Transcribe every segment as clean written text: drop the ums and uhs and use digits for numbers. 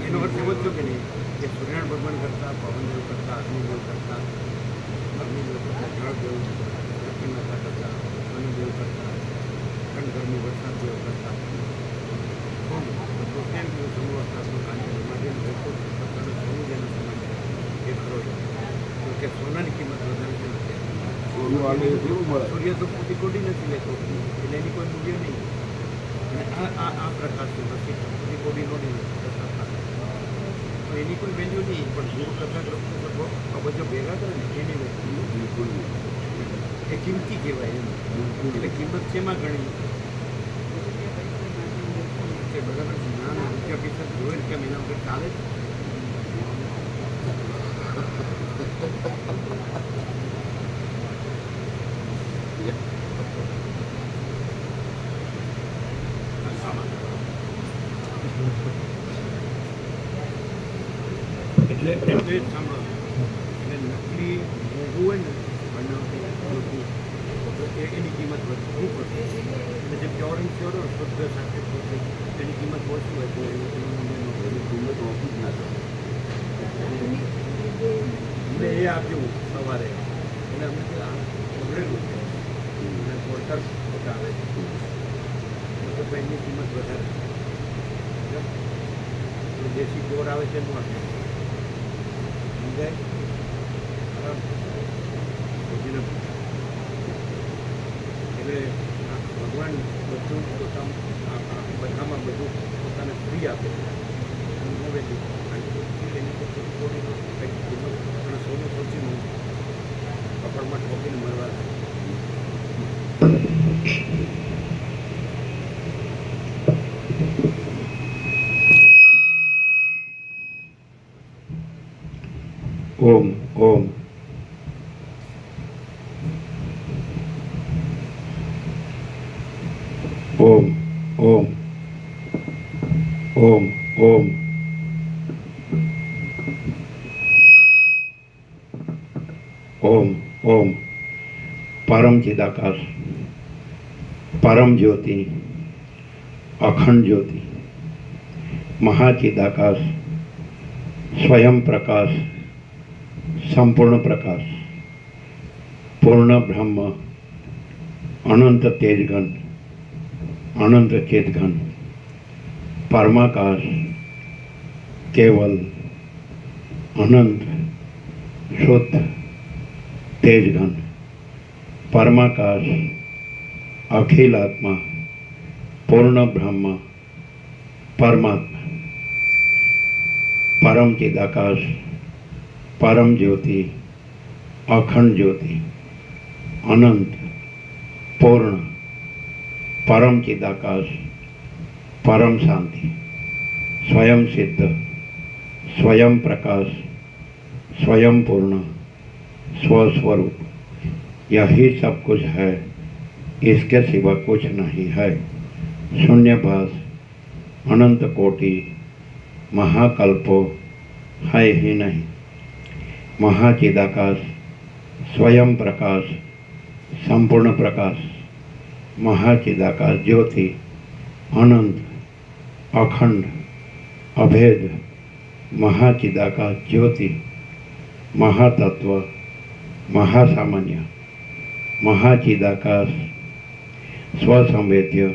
એનો અર્થ એવો જ કે નહીં કે સૂર્યનારાયણ ભગવાન કરતા, પવનદેવ કરતા, અગ્નિદેવ કરતા, જળદેવ, લક્ષ્મીમાતા કરતા, મનુદેવ કરતા, કણગરમી વરસાદદેવ કરતા, તો કેમ કે સમૂહનો કાંતિ માટે સોનું જેના સમાન એ ખરો તો કે સોનાની કિંમત વધારે છે. સૂર્ય તો કોટી નથી લેતો એટલે એની કોઈ મૂલ્ય નહીં. અને આ પ્રકાશનું નથી કોટી નોટી એની કોઈ વેલ્યુ નહીં. પણ ગુરુ કથા ગ્રંથો આ બધા ભેગા કરે ને એની વેલ્યુ બિલકુલ એ કિંમતી કહેવાય એમ. એટલે કિંમત શેમાં ગણી કે બરાબર જ્ઞાન રૂપિયા પૈસા જોઈ કેમ એના વગર ચાલે છે. એટલે સાંભળો એટલે નકલી મોંઘું હોય ને બનાવટી એની કિંમત વધવું પડે. એટલે જે પ્યોર એન્ડ પ્યોર શુદ્ધ સાથે એની કિંમત ઓછી હોય તો એની કિંમત ઓછી જ ના થાય. એટલે એ આપ્યું સવારે એટલે અમે બગડેલું છે અને પોડકાર ખોટા આવે છે તો એની કિંમત વધારે. દેશી પ્યોર આવે છે એનું આપે એટલે ભગવાન બધું બધામાં બધું પોતાને ફ્રી આપે છે. સોનું સૌથી મોટું કપડમાં ઠોકીને મરવા ઓમ ઓમ ઓમ ઓમ ઓમ ઓમ ઓમ ઓમ પરમ ચિદાકાશ, પરમ જ્યોતિ, અખંડ જ્યોતિ, મહાચિદાકાશ, સ્વયં પ્રકાશ, સંપૂર્ણ પ્રકાશ, પૂર્ણ બ્રહ્મ, અનંત તેજઘન, અનંત ચેતઘન, પરમાકાશ, કેવલ, અનંત, શુદ્ધ, તેજઘન, પરમાકાશ, અખિલ આત્મા, પૂર્ણ બ્રહ્મ પરમાત્મા, પરમ ચિદાકાશ, પરમ જ્યોતિ, અખંડ જ્યોતિ, અનંત, પૂર્ણ, પરમ ચિદાકાશ, પરમ શાંતિ, स्वयं सिद्ध, स्वयं प्रकाश, स्वयं पूर्ण, स्वस्वरूप, यही सब कुछ है, इसके सिवा कुछ नहीं है। शून्यभास, अनंत कोटि, महाकल्पो है ही नहीं। महाचिदाकाश, स्वयं प्रकाश, संपूर्ण प्रकाश, महाचिदाकाश ज्योति, अनंत, अखंड, अभेद, महाचिदाकाश ज्योति, महातत्व, महासामान्य, महाचिदाकाश, स्वसंवेद्य,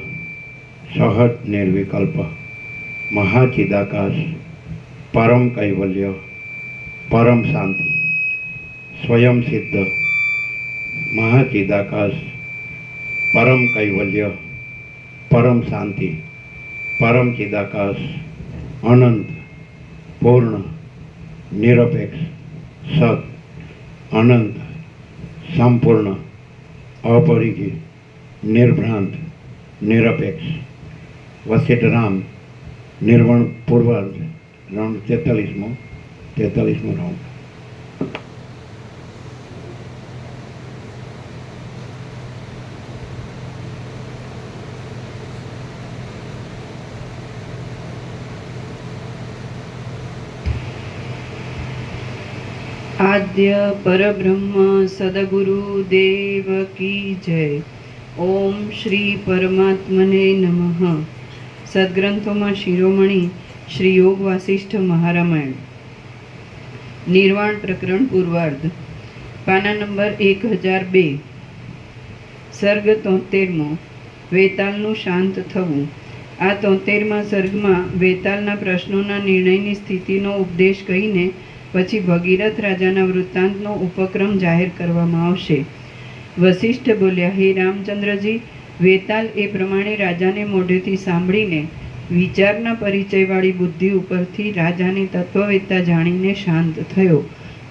सहज निर्विकल्प, महाचिदाकाश, परम कैवल्य, परम शांति, स्वयं सिद्ध, महाचिदाकाश, परम कैवल्य, परम शांति, परम चिदाकाश, अनंत, पूर्ण, निरपेक्ष, सत, अनंत, संपूर्ण, अपरिघी, निर्भ्रांत, निरपेक्ष। वशिष्ठ राम निर्वण पूर्वार्ध, राउंड 43मो राउंड। आद्य परब्रह्म सदगुरु देव की जय। ओम श्री परमात्मने नमः। सद्ग्रंथों शिरोमणि श्री योग वासिष्ठ महारामायण निर्वाण प्रकरण पूर्वार्ध पाना नंबर 1002 सर्ग 73मो વેતાલનું શાંત થવું। આ 73મા સર્ગમાં વેતાલના પ્રશ્નોના નિર્ણયની સ્થિતિનો ઉપદેશ કહીને પછી ભગીરથ રાજાના વૃત્તાંતનો ઉપક્રમ જાહેર કરવામાં આવશે। વશિષ્ઠ બોલ્યા, હે રામચંદ્રજી, વેતાલ એ પ્રમાણે રાજાને મોઢેથી સાંભળીને વિચારના પરિચયવાળી બુદ્ધિ ઉપરથી રાજાની તત્વવેત્તા જાણીને શાંત થયો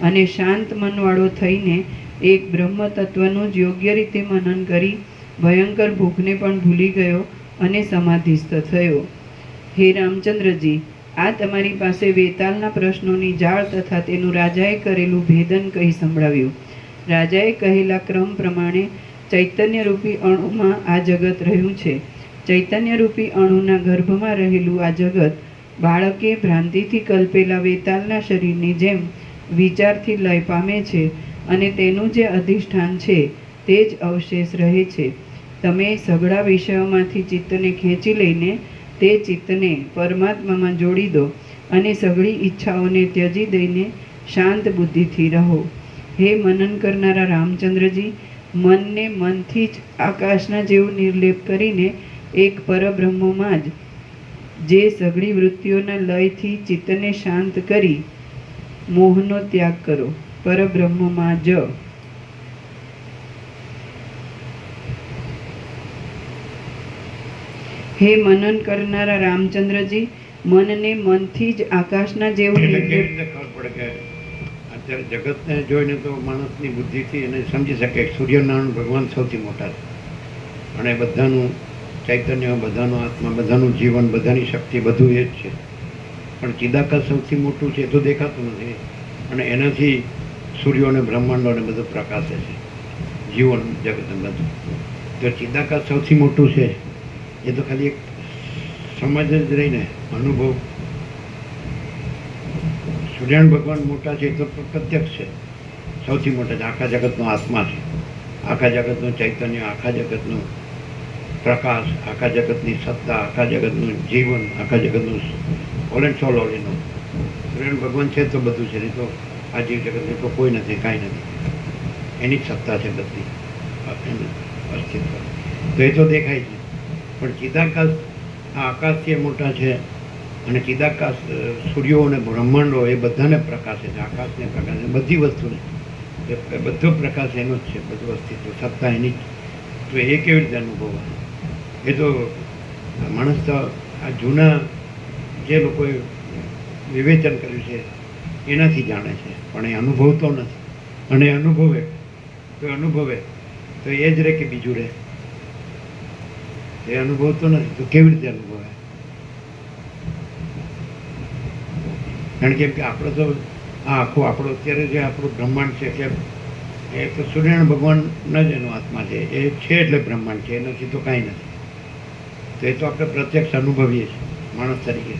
અને શાંત મનવાળો થઈને એક બ્રહ્મ તત્વનું જ યોગ્ય રીતે મનન કરી ભયંકર ભૂખને પણ ભૂલી ગયો અને સમાધિસ્થ થયો। હે રામચંદ્રજી, આ તમારી પાસે વેતાલના પ્રશ્નોની જાળ તથા તેનું રાજાએ કરેલું ભેદન કહી સંભળાવ્યું। રાજાએ કહેલા ક્રમ પ્રમાણે ચૈતન્યરૂપી અણુમાં આ જગત રહ્યું છે। ચૈતન્યરૂપી અણુના ગર્ભમાં રહેલું આ જગત બાળકે ભ્રાંતિથી કલ્પેલા વેતાલના શરીરની જેમ વિચારથી લય પામે છે અને તેનું જે અધિષ્ઠાન છે તે જ અવશેષ રહે છે। તમે સઘળા વિષયોમાંથી ચિત્તને ખેંચી લઈને તે ચિત્તને પરમાત્મામાં જોડી દો અને સઘળી ઈચ્છાઓને ત્યજી દઈને શાંત બુદ્ધિથી રહો। હે મનન કરનારા રામચંદ્રજી, મનને મનથી જ આકાશના જેવું નિર્લેપ કરીને એક પરબ્રહ્મમાં જ જે સઘળી વૃત્તિઓના લયથી ચિત્તને શાંત કરી મોહનો ત્યાગ કરો। પરબ્રહ્મમાં જ હે મનન કરનારા રામચંદ્રજી, મનને મનથી જ આકાશના જેવું કેવી રીતે ખબર પડે કે અત્યારે જગતને જોઈને તો માણસની બુદ્ધિથી એને સમજી શકે કે સૂર્યનારાયણ ભગવાન સૌથી મોટા છે અને બધાનું ચૈતન્ય, બધાનો આત્મા, બધાનું જીવન, બધાની શક્તિ બધું એ જ છે, પણ ચિદાકાશ સૌથી મોટું છે એ તો દેખાતું નથી અને એનાથી સૂર્યો અને બ્રહ્માંડો અને બધું પ્રકાશે છે, જીવન જગત બધું। તો ચિદાકાશ સૌથી મોટું છે એ તો ખાલી એક સમજ જ રહીને અનુભવ। સૂર્યનારાયણ ભગવાન મોટા છે એ તો પ્રત્યક્ષ છે, સૌથી મોટા છે, આખા જગતનો આત્મા છે, આખા જગતનું ચૈતન્ય, આખા જગતનું પ્રકાશ, આખા જગતની સત્તા, આખા જગતનું જીવન, આખા જગતનું ઓલ એન્ડ સોલ ઓલ એનો સૂર્યનારાયણ ભગવાન છે તો બધું છે, નહીં તો આ જીવ જગતને તો કોઈ નથી, કાંઈ નથી, એની જ સત્તા છે બધી, એનું અસ્તિત્વ તો એ તો દેખાય છે। પણ ચિદાકાશ આ આકાશથી મોટા છે અને ચિદાકાશ સૂર્યો અને બ્રહ્માંડો એ બધાને પ્રકાશે છે, આકાશને પ્રકાશે, બધી વસ્તુને બધો પ્રકાશ એનો જ છે, બધું અસ્તિત્વ સત્તા એની જ। તો એ કેવી રીતે અનુભવવાનું? એ તો માણસ તો આ જૂના જે લોકોએ વિવેચન કર્યું છે એનાથી જાણે છે, પણ એ અનુભવતો નથી. અને અનુભવે તો એ જ રહે કે બીજું રહે? એ અનુભવતો નથી તો કેવી રીતે અનુભવે? કારણ કે આપણે તો આ આખું આપણો અત્યારે જે આપણું બ્રહ્માંડ છે કે એ તો સૂર્યનારાયણ ભગવાન જ એનો આત્મા છે, એ છે એટલે બ્રહ્માંડ છે, એ નથી તો કાંઈ નથી. તો એ તો આપણે પ્રત્યક્ષ અનુભવીએ છીએ માણસ તરીકે.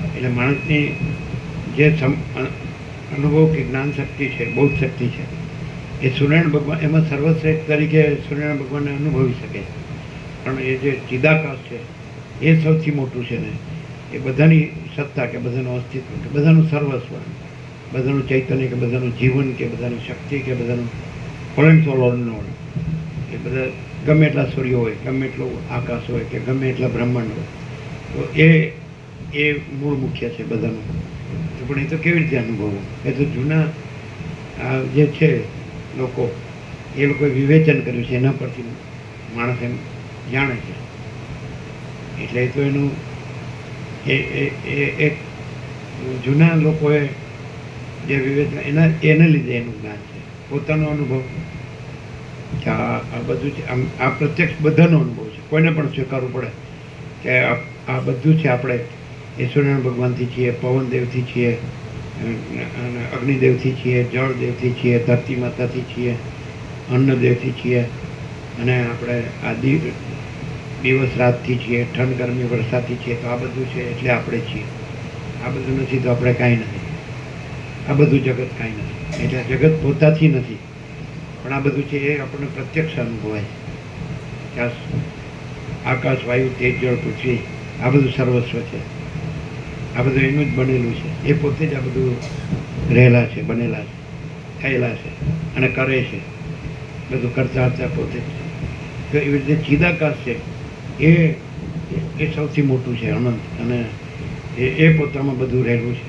એટલે માણસની જે અનુભવ કે જ્ઞાન શક્તિ છે, બૌદ્ધ શક્તિ છે, એ સૂર્યનારાયણ ભગવાન એમાં સર્વશ્રેષ્ઠ તરીકે સૂર્યનારાયણ ભગવાનને અનુભવી શકે છે. પણ એ જે ચિદાકાશ છે એ સૌથી મોટું છે ને, એ બધાની સત્તા કે બધાનું અસ્તિત્વ કે બધાનું સર્વસ્વ, બધાનું ચૈતન્ય કે બધાનું જીવન કે બધાની શક્તિ કે બધાનું ફળનસોલનો, એ બધા ગમે એટલા સૂર્યો હોય, ગમે એટલો આકાશ હોય કે ગમે એટલા બ્રહ્માંડ હોય, તો એ મૂળ મુખ્ય છે બધાનું. તો પણ એ તો કેવી રીતે અનુભવવું? એ તો જૂના જે છે લોકો, એ લોકોએ વિવેચન કર્યું છે, એના પરથી માણસ એમ જાણે છે. એટલે તો એનું એક જૂના લોકોએ જે વિવેચન એને લીધે એનું જ્ઞાન છે, પોતાનો અનુભવ કે આ બધું છે. આ પ્રત્યક્ષ બધાનો અનુભવ છે, કોઈને પણ સ્વીકારવું પડે કે આ બધું છે. આપણે ઈશ્વરનારાયણ ભગવાનથી છીએ, પવનદેવથી છીએ, અને અગ્નિદેવથી છીએ, જળદેવથી છીએ, ધરતી માતાથી છીએ, અન્નદેવથી છીએ, અને આપણે આ દિવસ રાતથી છીએ, ઠંડ ગરમી વરસાદથી છીએ. તો આ બધું છે એટલે આપણે છીએ. આ બધું નથી તો આપણે કાંઈ નથી. આ બધું જગત કાંઈ નથી. એટલે જગત પોતાથી નથી, પણ આ બધું છે એ આપણને પ્રત્યક્ષ અનુભવાય છે. આકાશ, વાયુ, તેજ, જળ, પૃથ્વી, આ બધું સર્વસ્વ છે. આ બધું એનું જ બનેલું છે. એ પોતે જ આ બધું રહેલા છે, બનેલા છે, થયેલા છે અને કરે છે. બધું કરતા હતા પોતે જ છે. તો એવી રીતે ચિદાકાશ છે એ સૌથી મોટું છે, અનંત. અને એ પોતામાં બધું રહેલું છે.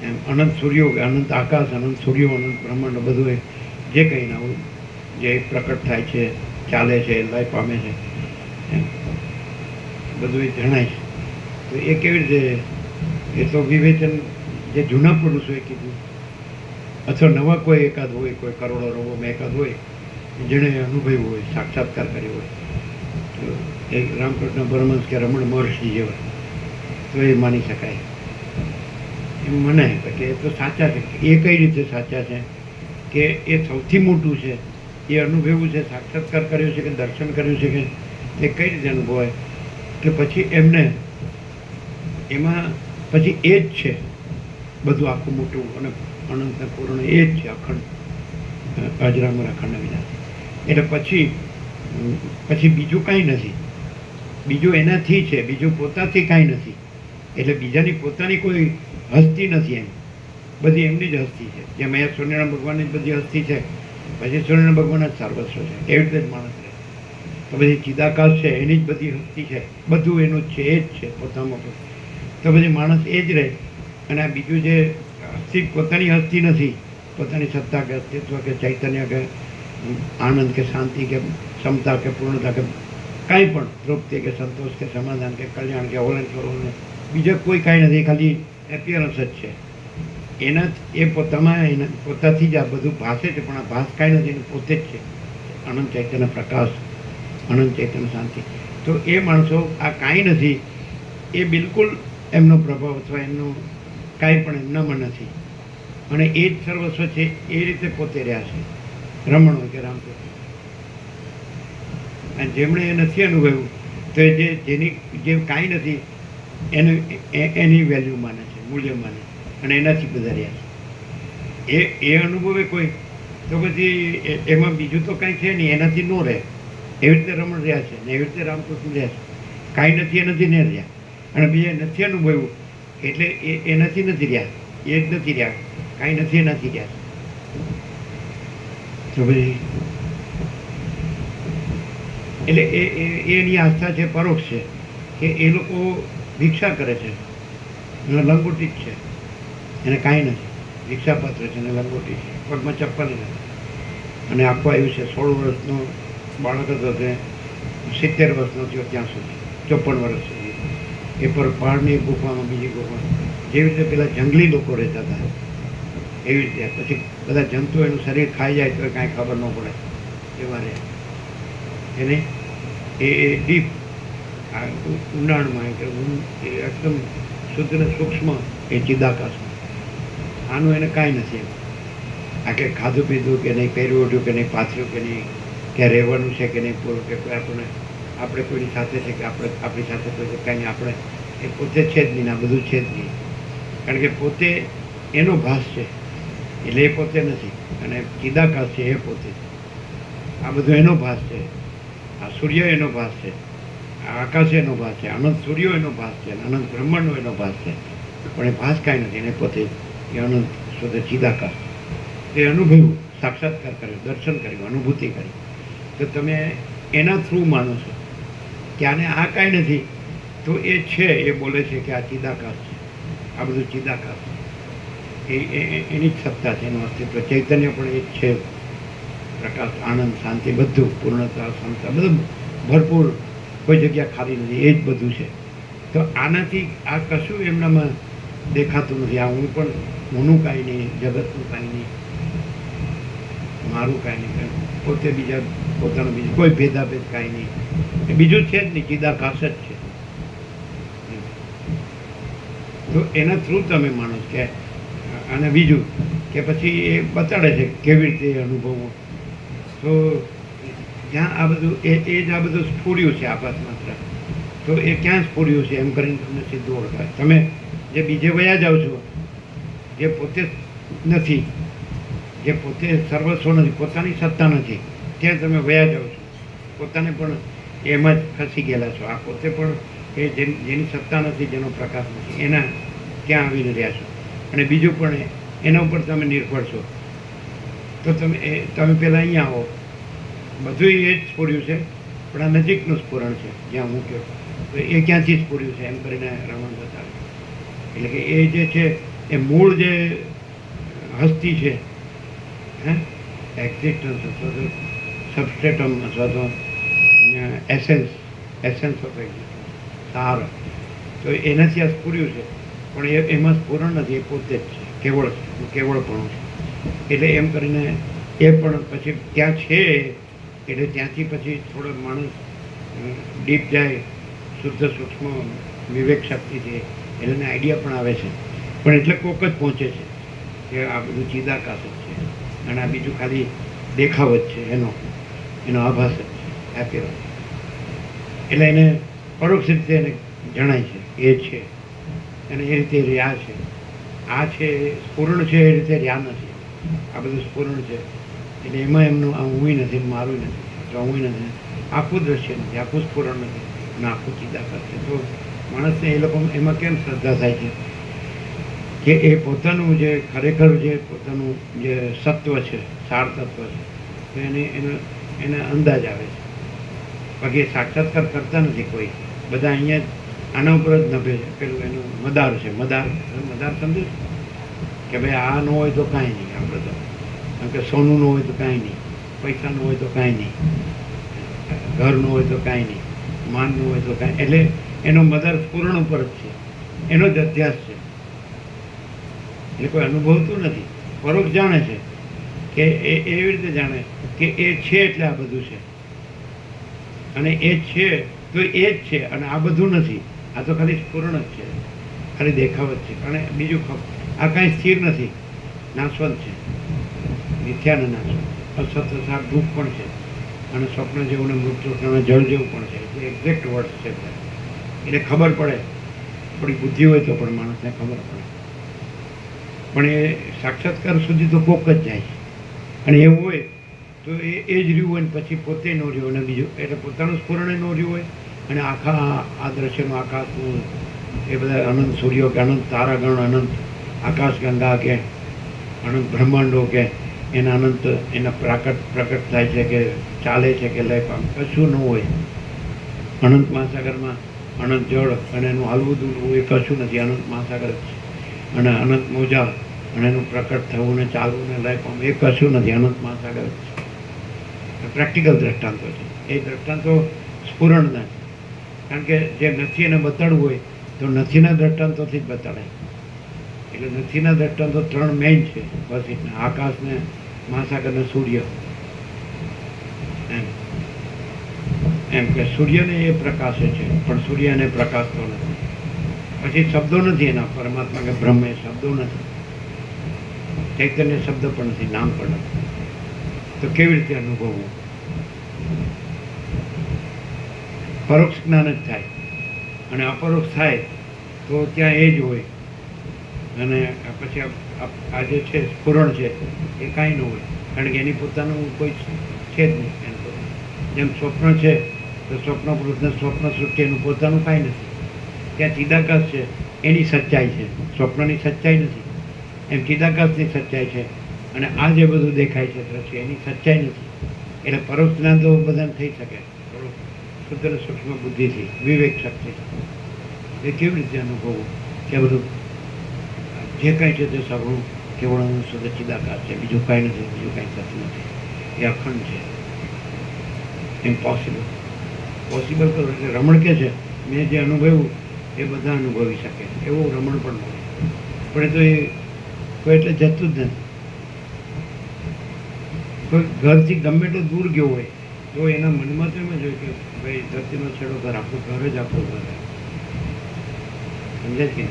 એમ અનંત સૂર્યો, અનંત આકાશ, અનંત સૂર્યો, અનંત બ્રહ્માંડ, બધું એ જે કંઈ આવું જે પ્રકટ થાય છે, ચાલે છે, લય પામે છે, એમ બધું એ જણાય છે. તો એ કેવી રીતે? એ તો વિવેચન જે જૂના પુરુષોએ કીધું, અથવા નવા કોઈ એકાદ હોય, કોઈ કરોડો રોગોમાં એકાદ હોય જેણે અનુભવ્યું હોય, સાક્ષાત્કાર કર્યો હોય, તો એ રામકૃષ્ણ પરમહંસ કે રમણ મહર્ષિ જેવા, તો એ માની શકાય. એમ મને કે એ તો સાચા છે. એ કઈ રીતે સાચા છે? કે એ સૌથી મોટું છે, એ અનુભવ્યું છે, સાક્ષાત્કાર કર્યો છે કે દર્શન કર્યું છે, કે એ કઈ રીતે અનુભવાય? કે પછી એમને એમાં પછી એ જ છે બધું આખું મોટું અને અનંત પૂર્ણ, એ જ છે અખંડ, અજરામર અખંડ વિનાશ. એટલે પછી બીજું કાંઈ નથી. બીજું એનાથી છે, બીજું પોતાથી કાંઈ નથી. એટલે બીજાની પોતાની કોઈ હસ્તી નથી. એમ બધી એમની જ હસ્તી છે. જેમ અહીંયા સૂર્યનારાયણ ભગવાનની જ બધી હસ્તી છે, પછી સૂર્યનારાયણ ભગવાન જ સર્વસ્વ છે. એવી રીતે જ માણસ રહે. તો બધી ચિદાકાશ છે, એની જ બધી હસ્તી છે, બધું એનું જ છે, એ જ છે પોતામાં. તો પછી માણસ એ જ રહે. અને આ બીજું જે હસ્તી, પોતાની હસ્તી નથી, પોતાની સત્તા કે અસ્તિત્વ કે ચૈતન્ય કે આનંદ કે શાંતિ કે ક્ષમતા કે પૂર્ણતા કે કાંઈ પણ તૃપ્તિ કે સંતોષ કે સમાધાન કે કલ્યાણ કે ઓલન કરવું, બીજા કોઈ કાંઈ નથી. ખાલી એપિયરન્સ જ છે. એના એ પોતાથી જ આ બધું ભાસે છે, પણ આ ભાસ કાંઈ નથી, એને પોતે જ છે. અનંત ચૈતન્ય પ્રકાશ, અનંત ચૈતન્ય શાંતિ. તો એ માણસો આ કાંઈ નથી, એ બિલકુલ એમનો પ્રભાવ અથવા એમનું કાંઈ પણ એમનામાં નથી. અને એ જ સર્વસ્વ છે. એ રીતે પોતે રહ્યા છે, રમણ હોય કે રામકૃષ્ણ. અને જેમણે એ નથી અનુભવ્યું, તો જેની જે કાંઈ નથી એની વેલ્યુ માને છે, મૂલ્ય માને, અને એનાથી બધા રહ્યા છે. એ અનુભવે કોઈ, તો પછી એમાં બીજું તો કાંઈ છે નહીં, એનાથી ન રહે. એવી રીતે રમણ રહ્યા છે ને એવી રીતે રામકૃષ્ણ રહ્યા છે. કાંઈ નથી એનાથી ન રહ્યા. અને બીજા નથી અનુભવ્યું એટલે એનાથી નથી રહ્યા, એ જ નથી રહ્યા. કાંઈ નથી એનાથી રહ્યા. તો પછી એટલે એની આસ્થા છે, પરોક્ષ છે, કે એ લોકો ભિક્ષા કરે છે, લંગોટી જ છે, એને કાંઈ નથી. ભિક્ષાપાત્ર છે ને લંગોટી છે, પગમાં ચપ્પલ નથી. અને આખું આવ્યું છે 16 વર્ષનો બાળક હતો તે 70 વર્ષનો થયો ત્યાં સુધી. 54 વર્ષ સુધી. એ પર પહાડની એક ગુફામાં બીજી ગુફા, જેવી રીતે પેલા જંગલી લોકો રહેતા હતા એવી રીતે. પછી બધા જંતુઓ એનું શરીર ખાઈ જાય તો કાંઈ ખબર ન પડે એવા રહે. એને એ ડીપ આ ઊંડાણમાં કે એ એકદમ શુદ્ધ ને સૂક્ષ્મ એ ચિદાકાશમાં. આનું એને કાંઈ નથી એમ. આ કે ખાધું પીધું કે નહીં, પહેર્યું ઓઢ્યું કે નહીં, પાથર્યું કે નહીં, કે રહેવાનું છે કે નહીં પૂરું, કે કોઈ આપણે કોઈની સાથે છે કે આપણી સાથે કોઈ છે કાંઈ નહીં. આપણે એ પોતે છે જ નહીં, આ બધું છે જ નહીં. કારણ કે પોતે એનો ભાસ છે, એટલે એ પોતે નથી. અને ચિદાકાશ છે એ પોતે છે. આ બધું એનો ભાસ છે. આ સૂર્ય એનો ભાસ છે, આ આકાશ એનો ભાસ છે, અનંત સૂર્યો એનો ભાસ છે, અનંત બ્રહ્માંડનો એનો ભાસ છે. પણ એ ભાસ કાંઈ નથી, એને પોતે એ અનંત શુદ્ધ ચિદાકાશ. એ અનુભવ્યું, સાક્ષાત્કાર કર્યો, દર્શન કર્યું, અનુભૂતિ કરી. તો તમે એના થ્રુ માનો છો કે આને આ કાંઈ નથી, તો એ છે, એ બોલે છે કે આ ચિદાકાશ છે, આ બધું ચિદાકાશ છે. એની જ સત્તા છે, એનું અસ્તિત્વ. ચૈતન્ય પણ એ જ છે. પ્રકાશ, આનંદ, શાંતિ, બધું પૂર્ણતા, ક્ષમતા, બધું ભરપૂર, કોઈ જગ્યા ખાલી નથી, એ જ બધું છે. તો આનાથી આ કશું એમનામાં દેખાતું નથી. આ હું પણ, હુંનું કાંઈ નહીં, જગતનું કાંઈ નહીં, મારું કાંઈ નહીં, પોતે બીજા પોતાનું બીજું કોઈ ભેદાભેદ કાંઈ નહીં, એ બીજું છે જ નહીં, ચિદાકાશ જ છે. તો એના થ્રુ તમે માનો છો કે. અને બીજું કે પછી એ બતાડે છે કેવી રીતે અનુભવવું. તો જ્યાં આ બધું એ જ આ બધું સ્ફૂર્યું છે આપાત માત્ર, તો એ ક્યાં સ્ફૂર્યું છે એમ કરીને તમને સીધું ઓળખાય. તમે જે બીજે વયા જાઓ છો, જે પોતે નથી, જે પોતે સર્વસ્વ નથી, પોતાની સત્તા નથી, ત્યાં તમે વયા જાઓ છો. પોતાને પણ એમ જ ખસી ગયેલા છો. આ પોતે પણ એ જેની સત્તા નથી, જેનો પ્રકાશ નથી, એના ત્યાં આવીને રહ્યા છો. અને બીજું પણ એના ઉપર તમે નિર્ભર છો. તો તમે પહેલાં અહીંયા આવો, બધું એ જ સ્ફૂર્યું છે, પણ આ નજીકનું સ્ફુરણ છે જ્યાં હું કહ્યું. તો એ ક્યાંથી સ્ફૂર્યું છે એમ કરીને રમણ બતાવે. એટલે કે એ જે છે એ મૂળ જે હસ્તી છે, હે, એક્ઝિસ્ટન્સ અથવા તો સબસ્ટ્રેટમ અથવા તો એસેન્સ ઓફ એક્ઝિસ્ટન્સ, સાર, તો એનાથી આ સ્ફૂર્યું છે. પણ એમાં સ્ફુરણ નથી, એ પોતે જ છે, કેવળપણું છે. એટલે એમ કરીને એ પણ પછી ત્યાં છે. એટલે ત્યાંથી પછી થોડો માણસ ડીપ જાય, શુદ્ધ સૂક્ષ્મ વિવેક શક્તિ છે, એટલે એને આઈડિયા પણ આવે છે. પણ એટલે કોક જ પહોંચે છે કે આ બધું ચિદાકાશ જ છે, અને આ બીજું ખાલી દેખાવ જ છે, એનો આભાસ જ છે, આપેલો. એટલે એને પરોક્ષ રીતે એને જણાય છે એ છે, અને એ રીતે રહ્યા છે. આ છે સ્ફુરણ છે, એ રીતે રહ્યા નથી. આ બધું સ્ફુરણ છે, એટલે એમાં એમનું આ હું નથી, મારું નથી, અથવા હું નથી, આખું દ્રશ્ય નથી, આખું સ્ફુરણ નથી, અને આખું ચિદાકાશ છે. તો માણસને એ લોકો એમાં કેમ શ્રદ્ધા થાય છે કે એ પોતાનું જે ખરેખર જે પોતાનું જે સત્વ છે, સાર તત્વ છે, તો એને અંદાજ આવે છે. બાકી સાક્ષાત્કાર કરતા નથી કોઈ. બધા અહીંયા જ આના ઉપર જ નભે છે. પેલું એનું મદાર છે, મદાર સમજે કે ભાઈ આ ન હોય તો કાંઈ નહીં. આપણે તો કારણ કે સોનું ન હોય તો કાંઈ નહીં, પૈસા ન હોય તો કાંઈ નહીં, ઘર ન હોય તો કાંઈ નહીં, માન ન હોય તો કાંઈ. એટલે એનો મદાર પૂર્ણ ઉપર જ છે, એનો જ અધ્યાસ છે. એટલે કોઈ અનુભવતું નથી, પરોક્ષ જાણે છે કે એવી રીતે જાણે કે એ છે એટલે આ બધું છે, અને એ છે તો એ જ છે, અને આ બધું નથી. આ તો ખાલી સ્ફુરણ જ છે, ખાલી દેખાવ જ છે. અને બીજું આ કાંઈ સ્થિર નથી, નાશવંત છે, મિથ્યા ને નાશવંત, અસત સાર દુઃખ પણ છે, અને સ્વપ્ન જેવું ને મૃત્યુ જળ જેવું પણ છે. એટલે એક્ઝેક્ટ વર્ડ છે. એટલે ખબર પડે, થોડી બુદ્ધિ હોય તો પણ માણસને ખબર પડે. પણ એ સાક્ષાત્કાર સુધી તો કોક જ જાય છે. અને એવું હોય તો એ જ રહ્યું હોય, ને પછી પોતે ન રહ્યું, અને બીજું એટલે પોતાનું સ્ફુરણ ન રહ્યું હોય, અને આખા આ દ્રશ્યનું આકાશનું એ બધા અનંત સૂર્યો કે અનંત તારાગણ, અનંત આકાશ ગંગા કે અનંત બ્રહ્માંડો કે એના અનંત એના પ્રકટ થાય છે કે ચાલે છે કે લય પામ, કશું ન હોય. અનંત મહાસાગરમાં અનંત જળ અને એનું હાલવું દૂરવું એ કશું નથી, અનંત મહાસાગર જ છે. અને અનંત મોજા અને એનું પ્રકટ થવું ને ચાલવું ને લય પામ એ કશું નથી, અનંત મહાસાગર જ છે. પ્રેક્ટિકલ દ્રષ્ટાંતો છે. એ દ્રષ્ટાંતો સ્ફુરણના છે. કારણ કે જે નથી એને બતાડવું હોય તો નથીના દ્રષ્ટાંતોથી જ બતાડાય. એટલે નથીના દ્રષ્ટાંતો 3 મેઇન છે બસ એટલા: આકાશ ને મહાસાગર ને સૂર્ય. એમ કે સૂર્યને એ પ્રકાશે છે પણ સૂર્ય એને પ્રકાશતો નથી. પછી શબ્દો નથી એના, પરમાત્મા કે બ્રહ્મ એ શબ્દો નથી, ચૈતન્ય શબ્દ પણ નથી, નામ પણ નથી. તો કેવી રીતે અનુભવવું? પરોક્ષ જ્ઞાન જ થાય, અને અપરોક્ષ થાય તો ત્યાં એ જ હોય. અને પછી આ જે છે સ્ફુરણ છે એ કાંઈ ન હોય, કારણ કે એની પોતાનું કોઈ છે જ નહીં. એનું પોતાનું જેમ સ્વપ્ન છે તો સ્વપ્ન પુરુષને સ્વપ્ન સૃષ્ટિ એનું પોતાનું કાંઈ નથી. ત્યાં ચિદાકાશ છે, એની સચ્ચાઈ છે, સ્વપ્નની સચ્ચાઈ નથી. એમ ચિદાકાશની સચ્ચાઈ છે, અને આ જે બધું દેખાય છે દ્રશ્ય એની સચ્ચાઈ નથી. એટલે પરોક્ષ જ્ઞાન તો બધાને થઈ શકે, શુદ્ધ અને સૂક્ષ્મ બુદ્ધિથી, વિવેક શક્તિથી. એ કેવી રીતે અનુભવવું કે બધું જે કાંઈ છે તે સગળું કેવળ શુદ્ધ ચિદાકાશ છે, બીજું કાંઈ નથી, બીજું કાંઈ થતું નથી, એ અખંડ છે. ઇમ્પોસિબલ. પોસિબલ કરો એટલે રમણ કે છે મેં જે અનુભવ્યું એ બધા અનુભવી શકે એવું રમણ પણ મળે, પણ એ તો એ કોઈ એટલે જતું જ નથી. કોઈ ઘરથી ગમે એટલો દૂર ગયો હોય તો એના મનમાં તો એમ જ હોય કે ભાઈ ધરતીનો છેડો ઘર, આપણું ઘર જ આપણું ઘર. સમજાય કે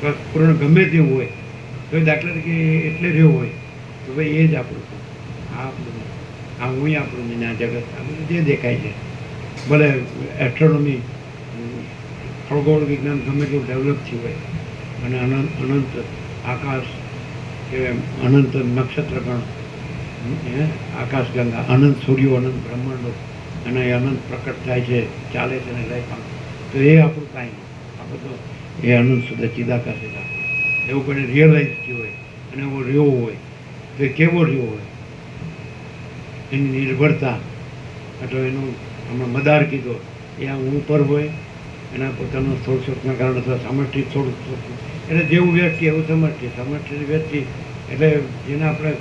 બસ પૂર્ણ ગમે તેવું હોય તો દાખલા તરીકે એટલે રહ્યો હોય તો ભાઈ એ જ આપણું છે, આ આપણું, આ હું આપણું નહીં, આ જગત, આ બધું જે દેખાય છે. ભલે એસ્ટ્રોનોમી, ખગોળ વિજ્ઞાન ગમે તેવું ડેવલપ થયું હોય, અને અનંત આકાશ કે અનંત નક્ષત્રગણ, આકાશગંગા, અનંત સૂર્યો, અનંત બ્રહ્માંડો, અને એ અનંત પ્રકટ થાય છે, ચાલે છે અને રહે પણ, તો એ આપણું કાંઈ નહીં. આપણે તો એ અનંત શુદ્ધ ચિદાકાશ હતા. એવું કોઈને રિયલાઇઝ થયું હોય અને એવો રહ્યો હોય તો એ કેવો રહ્યો હોય, એની નિર્ભરતા અથવા એનું હમણાં મદાર કીધો એ આ હું પર હોય, એના પોતાનું થોડું સુખના કારણે અથવા સામર્થ્ય થોડું એટલે જેવું વ્યક્તિ એવું સમર્થ્ય, સમર્થ્ય વ્યક્તિ એટલે જેને આપણે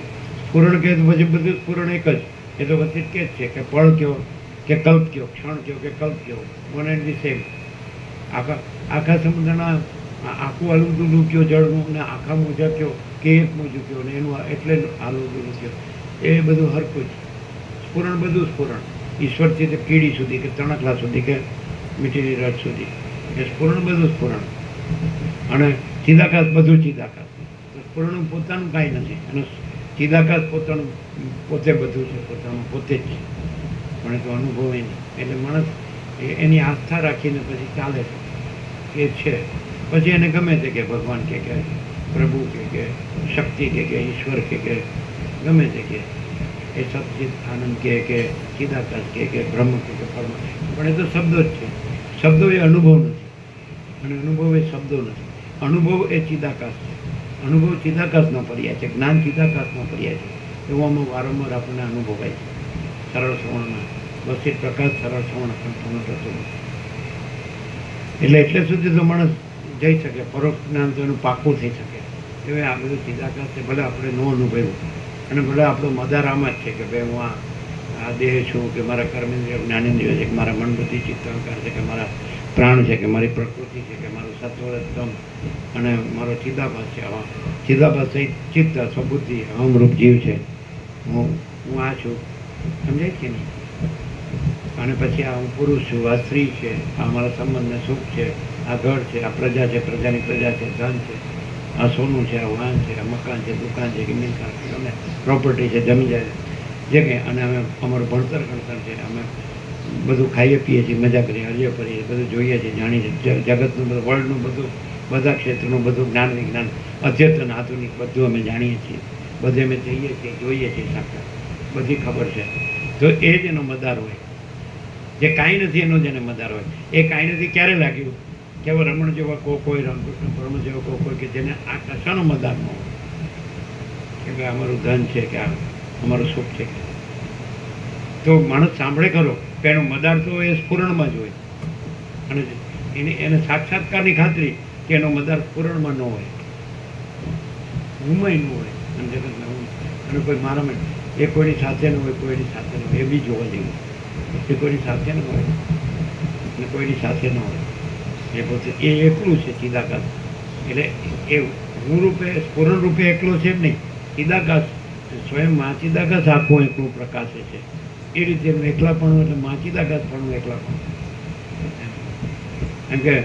સ્ફુરણ કહે તો પછી બધું સ્ફુરણ એક જ, એ તો પછી કે જ છે કે પળ કયો કે કલ્પ કયો, ક્ષણ કયો કે કલ્પ કયો, વન એન્ડ ધી સેમ. આખા સમુદ્રના આખું હલવું કયો જળનું, ને આખા મોજા કયો કે એક મોજું કયો, ને એનું એટલે હલવું કયો, એ બધું હરખું જ સ્ફુરણ, બધું સ્ફુરણ. ઈશ્વરથી તે કીડી સુધી કે તણખલા સુધી કે મીઠીની રસ સુધી એ સ્ફુરણ, બધું સ્ફુરણ. અને ચિદાકાશ બધું ચિદાકાશ. સ્ફુરણ પોતાનું કાંઈ નથી, અને ચિદાકાશ પોતાનું પોતે બધું છે, પોતાનું પોતે જ છે, પણ એ તો અનુભવે નહીં. એટલે માણસ એની આસ્થા રાખીને પછી ચાલે છે એ છે. પછી એને ગમે તે કે ભગવાન કે પ્રભુ કે શક્તિ કે ઈશ્વર કે ગમે તે કે એ સચિદ આનંદ કે ચિદાકાશ કે બ્રહ્મ કે પરમ, પણ એ તો શબ્દો જ છે. શબ્દો એ અનુભવ નથી, અને અનુભવ એ શબ્દો નથી. અનુભવ એ ચિદાકાશ છે, અનુભવ ચિદાકાશનો પર્યાય છે, જ્ઞાન ચિદાકાશનો પર્યાય છે. એવું આમાં વારંવાર આપણને અનુભવાય છે. સરળ શ્રવણમાં બસ એ પ્રકાશ સરળ શ્રવણ કંઠનો થતો નથી. એટલે સુધી તો માણસ જઈ શકે, પરોક્ષ જ્ઞાન તો એનું પાકું થઈ શકે. હવે આ બધું ચિદાકાશ છે, ભલે આપણે ન અનુભવ્યું, અને ભલે આપણો મદાર આમ જ છે કે ભાઈ હું આ દેહ છું, કે મારા કર્મેન્દ્રિય જ્ઞાનેન્દ્રિય છે, કે મારા મન બુદ્ધિ ચિત્ત અહંકાર છે, કે મારા પ્રાણ છે, કે મારી પ્રકૃતિ છે, કે મારું સત્વરતમ અને મારો ચિદાભાસ છે. આવા ચિદાભાસ સહિત ચિત્ત, સ્વબુદ્ધિ, અહમરૂપ જીવ છે, હું આ છું. સમજાય કે નહીં? અને પછી આ હું પુરુષ છું, આ સ્ત્રી છે, આ મારા સંબંધને સુખ છે, આ ઘર છે, આ પ્રજા છે, પ્રજાની પ્રજા છે, ધન છે, આ સોનું છે, આ વાહન છે, આ મકાન છે, દુકાન છે, કે મિલકત અને પ્રોપર્ટી છે, જમી જાય જે કંઈ. અને અમે અમારું ભણતર ગણતર છે, અમે બધું ખાઈએ પીએ છીએ, મજા કરીએ, હરીએ ફરીએ, બધું જોઈએ છીએ, જાણીએ છીએ, જગતનું બધું, વર્લ્ડનું બધું, બધા ક્ષેત્રનું બધું જ્ઞાન વિજ્ઞાન અદ્યતન આધુનિક બધું અમે જાણીએ છીએ, બધે અમે જઈએ છીએ, જોઈએ છીએ, સાક્ષાત બધી ખબર છે. તો એ જ એનો મદાર હોય. જે કાંઈ નથી એનો જેને મદાર હોય. એ કાંઈ નથી ક્યારે લાગ્યું કે હવે રમણ જેવા કોઈ રામકૃષ્ણ પરમ જેવો કોઈ કે જેને આ કશાનો મદાર ન હોય કે ભાઈ અમારું ધન છે, કે આ અમારું સુખ છે. તો માણસ સાંભળે ખરો કે એનો મદાર તો એ સ્ફુરણમાં જ હોય, અને એને સાક્ષાત્કારની ખાતરી કે એનો મદાર સ્ફુરણમાં ન હોય, હુંમાં ન હોય, અને જગતમાં હું, અને કોઈ મારામાં એ કોઈની સાથે ન હોય, કોઈની સાથે ન હોય, એ બી જોવા જેવું. એ કોઈની સાથે ન હોય, અને કોઈની સાથે ન હોય, એ પોતે એ એકલું છે ચિદાકાશ. એટલે એ હું રૂપે સ્ફુરણ રૂપે એકલો છે જ નહીં, ચિદાકાશ સ્વયં મા ચિદાકાશ આખું એકલું પ્રકાશે છે. એ રીતે એનું એકલાપણું એટલે મા ચિદાકાશ પણ એકલાપણું. કેમ કે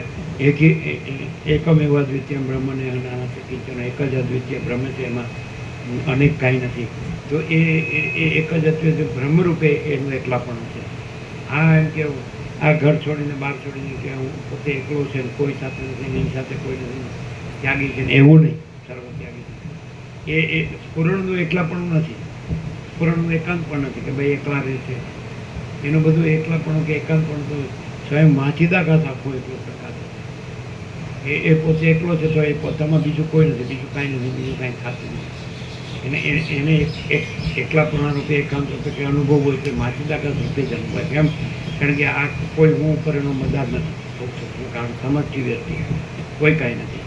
એકમ એવા દ્વિતીય બ્રહ્મને અનાહત કિંચન, એક જ અદ્વિતીય બ્રહ્મ છે, એમાં અનેક કાંઈ નથી. તો એ એક જ અદ્વિતીય બ્રહ્મરૂપે એનું એકલાપણું છે. આ એમ કે આ ઘર છોડીને બહાર છોડીને કે હું પોતે એકલો છે, કોઈ સાથે નથી, એની સાથે કોઈ નથી, ત્યાગી છે ને, એવું નહીં. સર્વ ત્યાગી છે. એ સ્ફુરણનું એકલાપણું નથી, સ્ફુરણનું એકાંત પણ નથી કે ભાઈ એકલા રહે છે. એનું બધું એકલાપણું કે એકાંતપણું તો સ્વયં માચિદાકાશ આખો એકલો પ્રકાશ છે. એ પોતે એકલો છે, તો એ પોતામાં બીજું કોઈ નથી, બીજું કાંઈ નથી, બીજું કાંઈ થતું નથી. એને એકલાપણા રૂપે એકાંત રૂપે કે અનુભવ હોય તો માચિદાકાશ રૂપે જ અનુભવાય. કેમ? કારણ કે આ કોઈ હું ઉપર એનો મદાર નથી, કારણ સમજતી વ્યક્તિ કોઈ કાંઈ નથી.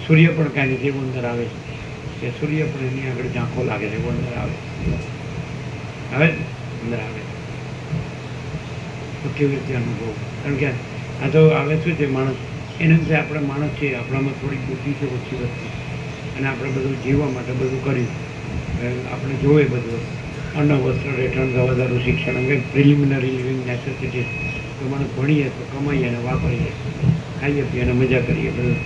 સૂર્ય પણ કાંઈ નથી, એવું અંદર આવે છે કે સૂર્ય પણ એની આગળ ઝાંખો લાગે છે, એવું અંદર આવે અંદર આવે તો કેવી રીતે અનુભવ? કારણ કે આ તો આવે શું છે, માણસ એના લીધે આપણે માણસ છીએ, આપણામાં થોડીક બુદ્ધિ છે ઓછી વસ્તુ, અને આપણે બધું જીવવા માટે બધું કર્યું, આપણે જોઈએ બધું અન્ન વસ્ત્ર રહેઠાણ ગવાદારું શિક્ષણ અંગે પ્રિલિમિનરી લિવિંગ નેસેસિટીઝ. તો માણસ ભણીએ તો કમાઈએ અને વાપરીએ, ખાઈએ પીએ અને મજા કરીએ, બધું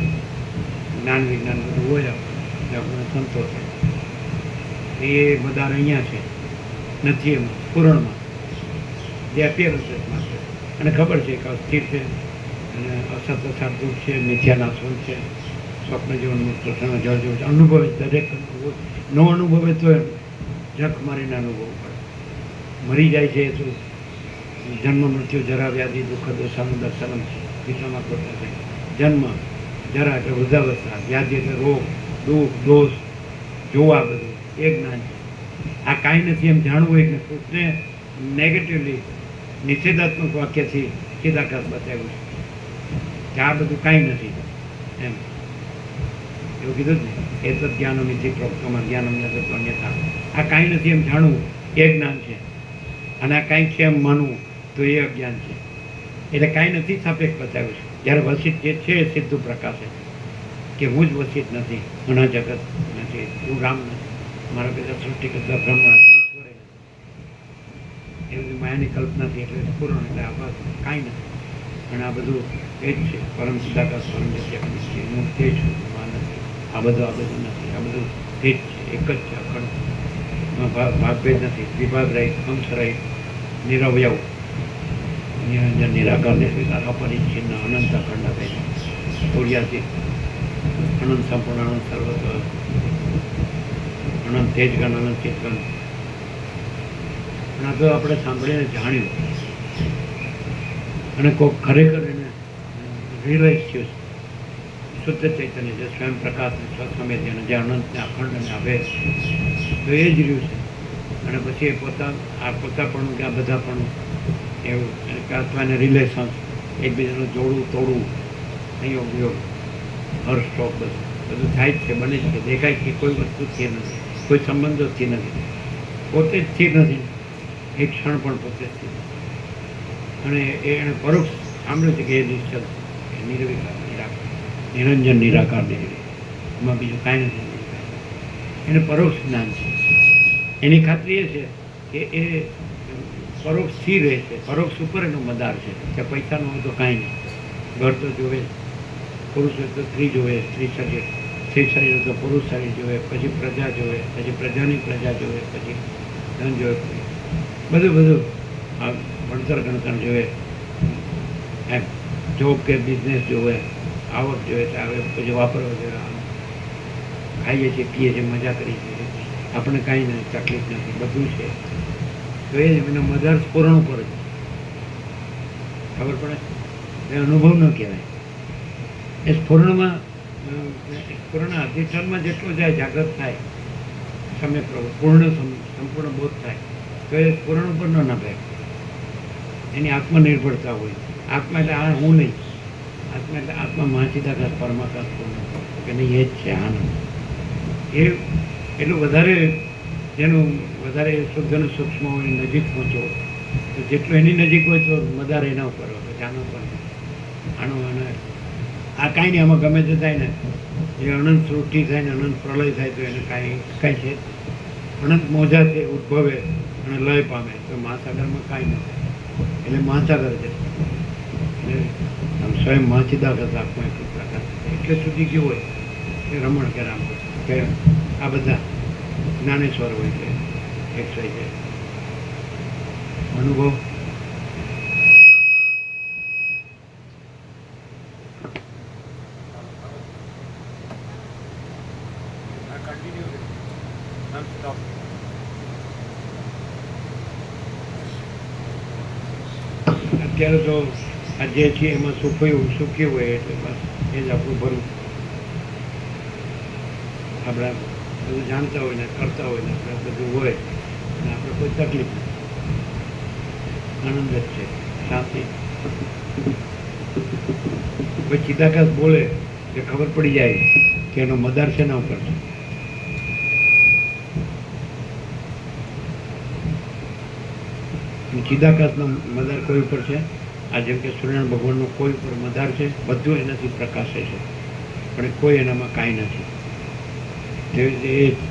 જ્ઞાન વિજ્ઞાન બધું હોય આપણે, આપણને સંતોષ એ બધા અહીંયા છે, નથી એમાં પૂરણમાં જે અપિયરન્સીસમાં છે. અને ખબર છે કે અસ્થિર છે અને અસત અસાર દુઃખ છે, મિથ્યા નાશવંત છે, સ્વપ્ન જીવન મુક્ત જળ જેવું છે. અનુભવે દરેક ન અનુભવે તો જખ મારીને અનુભવ પડે. મરી જાય છે તો જન્મ મૃત્યુ જરા વ્યાધિ દુઃખ દોષાનું દર્શનમ ગીતામાં કરતા છે. જન્મ જરા એટલે વૃદ્ધાવસ્થા, વ્યાધિ એટલે રોગ, દુઃખ, દોષ, જોવા બધું એ જ્ઞાન છે. આ કાંઈ નથી એમ જાણવું એટલે પોતે નેગેટિવલી નિષેધાત્મક વાક્યથી ચિદાકાશ બતાવ્યું છે કે આ બધું કાંઈ નથી એમ એવું કીધું જ ને. એ તો જ્ઞાનમિતિ પ્રોક્તમાં જ્ઞાનમ અન્યથા. આ કાંઈ નથી એમ જાણવું એ જ્ઞાન છે, અને આ કાંઈક છે એમ માનવું તો એ અજ્ઞાન છે. એટલે કાંઈ નથી સાપેક્ષ બતાવ્યું છે. જ્યારે વસિત જે છે એ સીધું પ્રકાશે કે હું જ વસિત નથી, ઘણા જગત નથી, હું રામ નથી, મારા બધા સૃષ્ટિ કરતા બ્રહ્મ નથી, ઈશ્વરે નથી. એ બધી માયાની કલ્પનાથી એટલે પૂર્ણ, એટલે આ બસ કાંઈ નથી. અને આ બધું એ જ છે, પરમ ચિદાકાશ પરમ જગ્યા છે, હું તે છું, આ નથી, આ બધું નથી, આ બધું તે જ છે, એક જ છે, અખંડ. ભાગભેદ નથી, વિભાગ રહિત, અંશ રહિત, નિરવયવ, નિરંજન નિરાકાર નિર્વિકાર, અપરિચ્છિન્ન, અનંત અખંડ ભેદ, સૂર્યાતીત, અનંત સંપૂર્ણ, અનંત સર્વત્વ, અનંત તેજગણ, અનંત ચિતગણ. અને આ તો આપણે સાંભળીને જાણ્યું અને કોઈ ખરેખર એને રિયલાઇઝ થયું શુદ્ધ ચૈતન્ય જે સ્વયં પ્રકાશ સ્વસમેધ્ય જે અનંતને અખંડ અને અભેદ, તો એ જ રહ્યું છે. અને પછી એ પોતાપણું કે આ બધાપણું એવું અથવા એને રિલેશન્સ, એકબીજાનું જોડવું તોડવું, સંયોગ વિયોગ, હર સ્ટોક બધું થાય જ છે, બને જ છે, દેખાય છે. કોઈ વસ્તુ સ્થિર નથી, કોઈ સંબંધો સ્થિર નથી, પોતે જ સ્થિર નથી, એક ક્ષણ પણ પોતે જ સ્થિર. અને એણે પરોક્ષ સાંભળ્યું છે કે એ નિશ્ચલ, એ નિર્વિકાર, નિરાકાર, નિરંજન નિરાકાર નિર્વિકાર, એમાં બીજું કાંઈ નથી. એને પરોક્ષ જ્ઞાન છે. એની ખાતરી એ છે કે એ પરોક્ષ સ્થિર રહે છે, પરોક્ષ ઉપર એનો મદાર છે કે પૈસાનો હોય તો કાંઈ નહીં, ઘર તો જોવે, પુરુષ હોય તો સ્ત્રી જોવે, સ્ત્રી શરીર હોય તો પુરુષ શરીર જોવે, પછી પ્રજા જોવે, પછી પ્રજાની પ્રજા જોવે, પછી ધન જોવે, બધું આ ભણતર ગણતર જોવે, એમ જોબ કે બિઝનેસ જોવે, આવક જોવે, આવે પછી વાપરવા જોઈએ, ખાઈએ છીએ, પીએ છીએ, મજા કરીએ છીએ, આપણે કાંઈ નથી, તકલીફ નથી, બધું છે. તો એ એનો મદાર સ્ફુરણ ઉપર જ ખબર પડે, એ અનુભવ ન કહેવાય. એ સ્ફુરણમાં અધિષ્ઠાનમાં જેટલો જાય, જાગૃત થાય, સમય સંપૂર્ણ બોધ થાય, તો એ સ્ફુરણ ઉપર ન નાખે. એની આત્મનિર્ભરતા હોય. આત્મા એટલે આ હું નહીં, આત્મા એટલે આત્મા મહાચિદાકાશ પરમાકાશ પૂર્ણ કે નહીં, એ જ છે આનંદ. એ એટલું વધારે જેનું વધારે શુદ્ધ અને સૂક્ષ્મ હોય, નજીક પહોંચો, તો જેટલું એની નજીક હોય તો મદાર એના ઉપર હોય, પછી આના ઉપર આનો આ કાંઈ નહીં, આમાં ગમે તે થાય ને, એ અનંત સૃષ્ટિ થાય ને અનંત પ્રલય થાય તો એને કાંઈ છે, અનંત મોજા છે ઉદ્ભવે અને લય પામે, તો મહાસાગરમાં કાંઈ ન થાય, એટલે મહાસાગર છે. એટલે આમ સ્વયં મહાચિદાકાશ આત્મા એટલું પ્રકાશ એટલે સુધી ગયું હોય કે રમણ કે રામ કે આ બધા જ્ઞાનેશ્વર હોય કે એક્સાઈ છે અનુભવ. અત્યારે તો આ જે છે એમાં સુખ્યું હોય એટલે બસ એ જ આપણું ભરું. આપણે બધું જાણતા હોય ને કરતા હોય ને આપણે બધું હોય અને આપણે કોઈ તકલીફ આનંદ જ છે, શાંતિ. કોઈ ચિદાકાશ બોલે કે ખબર પડી જાય કે એનો મદાર છે ના ઉપર છે. ચિદાકાશનો મદાર કોઈ ઉપર છે. આ જેમ કે સૂર્યનારાયણ ભગવાનનો કોઈ ઉપર મદાર છે, બધું એનાથી પ્રકાશે છે, પણ કોઈ એનામાં કાંઈ નથી.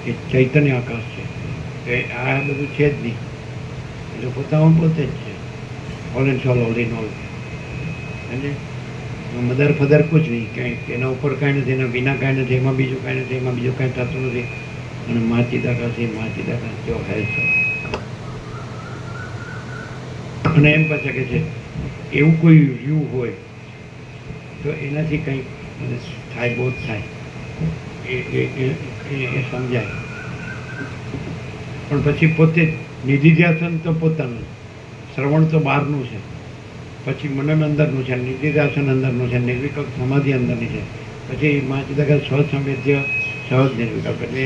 એ ચૈતન્ય આકાશ છે, એ આ બધું છે જ નહીં, એટલે પોતામાં પોતે જ છે. All and all, all in all. અને મદાર ફદાર કુછ નહીં, કાંઈ એના ઉપર કાંઈ નથી, એના વિના કાંઈ નથી, એમાં બીજું કાંઈ નથી, એમાં બીજું કાંઈ થતું નથી. અને મહાચિદાકાશ જો હે છે. અને એમ પાછા કે છે એવું કોઈ વ્યૂ હોય તો એનાથી કંઈક થાય, બહુ જ થાય, એ સમજાય. પણ પછી પોતે નિધિધ્યાસન તો પોતાનું, શ્રવણ તો બહારનું છે, પછી મનન અંદરનું છે, નિધિધ્યાસન અંદરનું છે, નિર્વિકલ્પ સમાધિ અંદરની છે. પછી મહાચિદાકાશ સ્વસંવેદ્ય સહજ નિર્વિકલ્પ, એટલે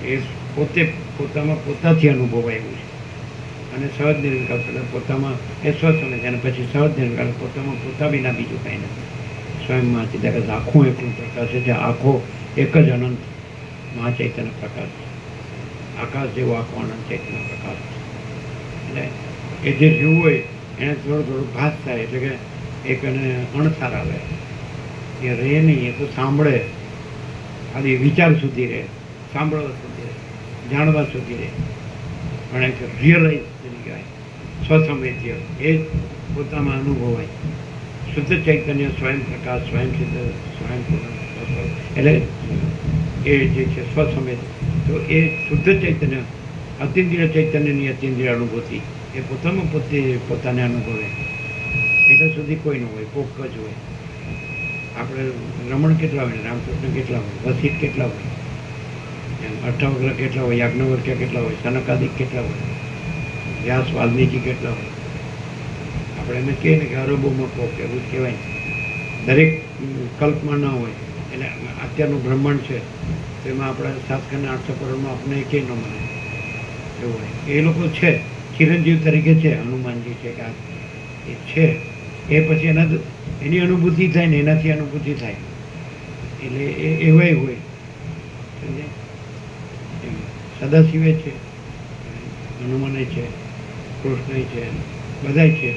એ પોતે પોતામાં પોતાથી અનુભવાય એવું છે. અને સહજ નિર્વિકલ્પ એટલે પોતામાં એ સ્વસમય છે, અને પછી સહજ નિર્વિકલ્પ પોતામાં પોતા વિના બીજું કંઈ નથી. સ્વયં મહાચિદાકાશ આખું એટલું પ્રકાશ છે, આખો એક જ અનંત મહાચૈતન્ય પ્રકાશ છે. આકાશ જેવો આખો અનંત ચૈતન્ય પ્રકાશ છે. એટલે એ જે જીવ હોય એને થોડું ભાસ થાય, એટલે કે એક એને અણસાર આવે, એ રહે નહીં, એ તો સાંભળે, ખાલી વિચાર સુધી રહે, સાંભળવા સુધી રહે, જાણવા સુધી રહે, પણ એક રિયલાઇઝ સ્વસંવેદ્ય એ જ પોતામાં અનુભવાય. શુદ્ધ ચૈતન્ય સ્વયં પ્રકાશ, સ્વયં સિદ્ધ, સ્વયં પૂર્ણ, એટલે એ જે છે સ્વસંવેદ, તો એ શુદ્ધ ચૈતન્ય, અતિન્દ્રિય ચૈતન્યની અતિન્દ્રિય અનુભૂતિ એ પોતામાં પોતાને અનુભવે. એટલે સુધી કોઈ ન હોય, કોક જ હોય. આપણે રમણ કેટલા હોય, રામકૃષ્ણ કેટલા હોય, વસિષ્ઠ કેટલા હોય, અષ્ટાવક્ર કેટલા હોય, યાજ્ઞવલ્ક્ય કેટલા હોય, સનકાદિક કેટલા હોય, વ્યાસ વાલ્મીકી કેટલા હોય. આપણે એમ કહીએ ને કે અરબોમાં કોક, એવું જ કહેવાય. દરેક કલ્પમાં ન હોય. એટલે અત્યારનું બ્રહ્માંડ છે તો એમાં આપણા 7 અને 800 કરોડમાં આપણે એકેય ન મળે એવું હોય. એ લોકો છે, ચિરંજીવ તરીકે છે, હનુમાનજી છે કે એ છે, એ પછી એની અનુભૂતિ થાય ને એનાથી અનુભૂતિ થાય, એટલે એ એવાય હોય. સદાશિવે છે, હનુમાને છે, કૃષ્ણ છે, બધાય છે.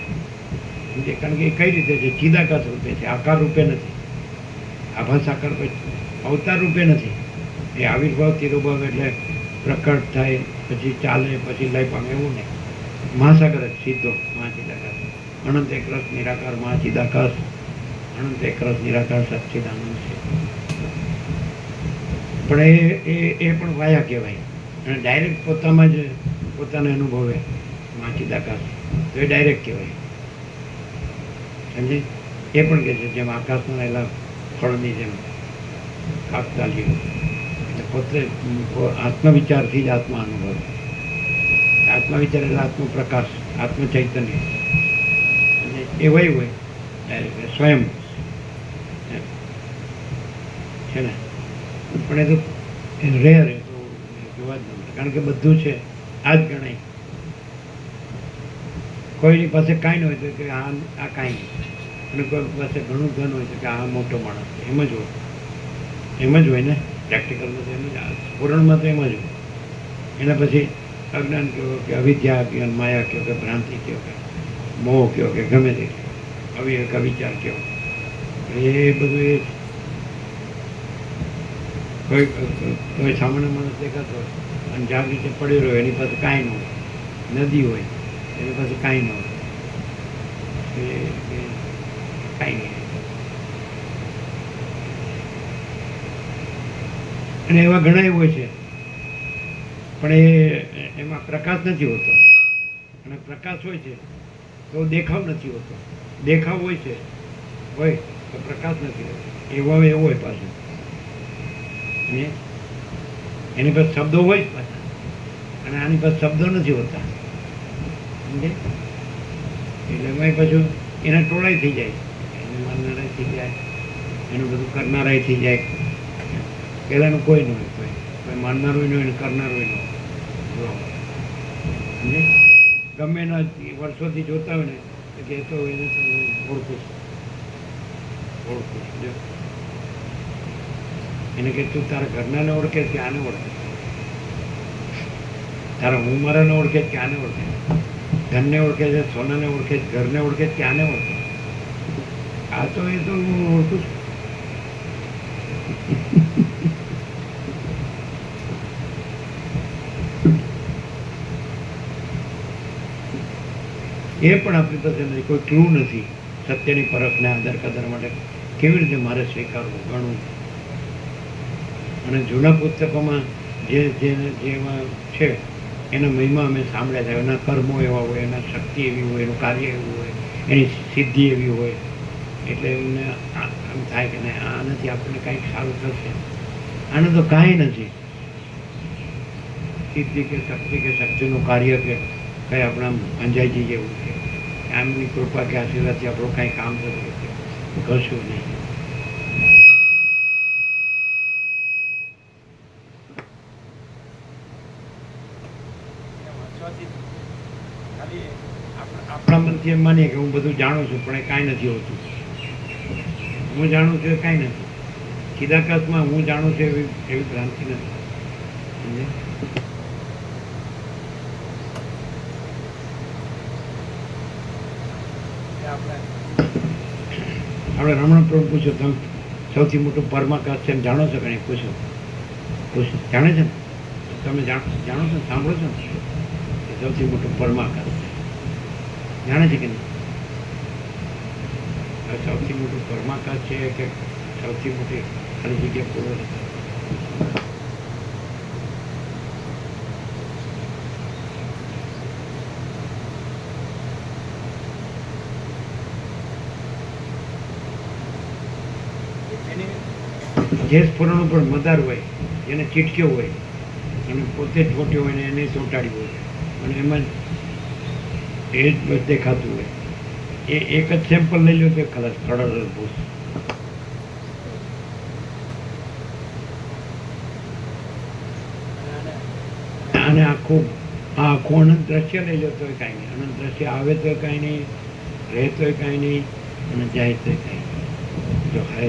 કારણ કે એ કઈ રીતે છે? ચિદાકાશ રૂપે છે, આકાર રૂપે નથી. આભાસ આકાર અવતાર રૂપે નથી. એ આવિર્ભાવ તિરોભાવ એટલે પ્રકટ થાય, પછી ચાલે, પછી લય પામે, એવું નહીં. મહાસાગર જ સીધો મહાચિદાકાશ, અનંત એકરસ નિરાકાર મહાચિદાકાશ, અનંત એકરસ નિરાકાર સચ્ચિદાનંદ છે. પણ એ પણ વાયા કહેવાય. અને ડાયરેક્ટ પોતામાં જ પોતાને અનુભવે મહાચિદાકાશ, તો એ ડાયરેક્ટ કહેવાય. સમજી? એ પણ કહે છે જેમ આકાશમાં રહેલા ફળની જેમ કાકતાલી, એટલે પોતે આત્મવિચારથી જ આત્મા અનુભવે. આત્મવિચાર એટલે આત્મપ્રકાશ, આત્મચૈતન્ય, અને એવાય હોય ડાયરેક્ટ સ્વયં છે ને. પણ એ તો રેર, એ તો જોવા જ નથી, કારણ કે બધું છે આ જ ગણાય. કોઈની પાસે કાંઈ ન હોય તો કે આ કાંઈ નહીં, અને કોઈ પાસે ઘણું ધન હોય તો કે આ મોટો માણસ છે. એમ જ હોય, એમ જ હોય ને. પ્રેક્ટિકલમાં તો એમ જ, પૂરણમાં તો એમ જ હોય. એના પછી અજ્ઞાન કહો કે અવિદ્યા કહો, માયા કહો કે ભ્રાંતિ કહો કે મોહ કહો કે ગમે તે અવિવેક અવિચાર કહો, એ બધું એ કોઈ સામાન્ય માણસ દેખાતો હોય અને જાગૃતિ પડ્યો રહ્યો, એની પાસે કાંઈ ન હોય. નદી હોય એની પાસે કાંઈ ન હોય, કાંઈ નહીં. અને એવા ઘણા હોય છે, પણ એમાં પ્રકાશ નથી હોતો. અને પ્રકાશ હોય છે તો દેખાવ નથી હોતો. દેખાવ હોય છે તો પ્રકાશ નથી હોતો. એવો હોય પાછું. અને એની પાસે શબ્દો હોય જ પાછા, અને આની પાસે શબ્દો નથી હોતા. સમજે? એટલે એમાં પાછું એના ટોળાય થઈ જાય, એને માનનારાય થઈ જાય, એનું બધું કરનારાય થઈ જાય. પહેલાંનું કોઈ ન હોય, કોઈ માનનારું ન હોય ને કરનારું ન હોય. સમજે? ગમે એના વર્ષોથી જોતા હોય ને તો કે તો એને તો ઓળખું જો એને કે તું તારા ઘરનાને ઓળખે કે આને ઓળખે, તારા હું મારાને ઓળખે કે આને ઓળખે, ધનને ઓળખે છે, સોનાને ઓળખે છે, ઘરને ઓળખે કે આને ઓળખે. આ તો એ તો હું ઓળખું છું. એ પણ આપણી પાસે નથી, કોઈ ક્લુ નથી સત્યની પરખને આધાર કદર માટે કેવી રીતે મારે સ્વીકારવું, ગણવું. અને જૂના પુસ્તકોમાં જેમાં છે એના મહિમા અમે સાંભળ્યા છે. એના કર્મો એવા હોય, એના શક્તિ એવી હોય, એનું કાર્ય એવું હોય, એની સિદ્ધિ એવી હોય, એટલે એમને આમ થાય કે નહીં આનાથી આપણને કાંઈક સારું થશે. આને તો કાંઈ નથી. સિદ્ધિ કે શક્તિનું કાર્ય કે કંઈ આપણા અંજાઈ જઈએ એવું છે. આમની કૃપા કે આશીર્વાદથી આપણું કાંઈ કામ થતું કશું નહીં. આપણા મનથી એમ માનીએ કે હું બધું જાણું છું, પણ એ કાંઈ નથી હોતું. હું જાણું છું એ કાંઈ નથી. ચિદાકાશમાં હું જાણું છું એવી ભ્રાંતિ નથી. સમજે? આપણે રમણ પ્રભુ પૂછો, તમે સૌથી મોટું પરમાકાશ છે એમ જાણો છો કે નહીં? પૂછો જાણે છે ને? તમે જાણો છો, સાંભળો છો ને? એ સૌથી મોટું પરમાકાશ છે. જાણે છે કે નહીં? સૌથી મોટું પરમાકાશ છે કે સૌથી મોટી ખાલી જગ્યા પૂરો છે? જે સ્ફુરણ ઉપર મદાર હોય, એને ચીટક્યો હોય, અને પોતે જ ફોટ્યો હોય ને એને ચોંટાડ્યું હોય, અને એમાં એ જ બસ દેખાતું હોય. એ એક જ સેમ્પલ લઈ લો તો ખલાસ કળર ભૂસ. અને આખું અનંત દ્રશ્ય લઈ લો તો કાંઈ નહીં. અનંત દ્રશ્ય આવે તો કાંઈ નહીં, રહે તો કાંઈ નહીં, અને જાય તો કાંઈ નહીં. જો હે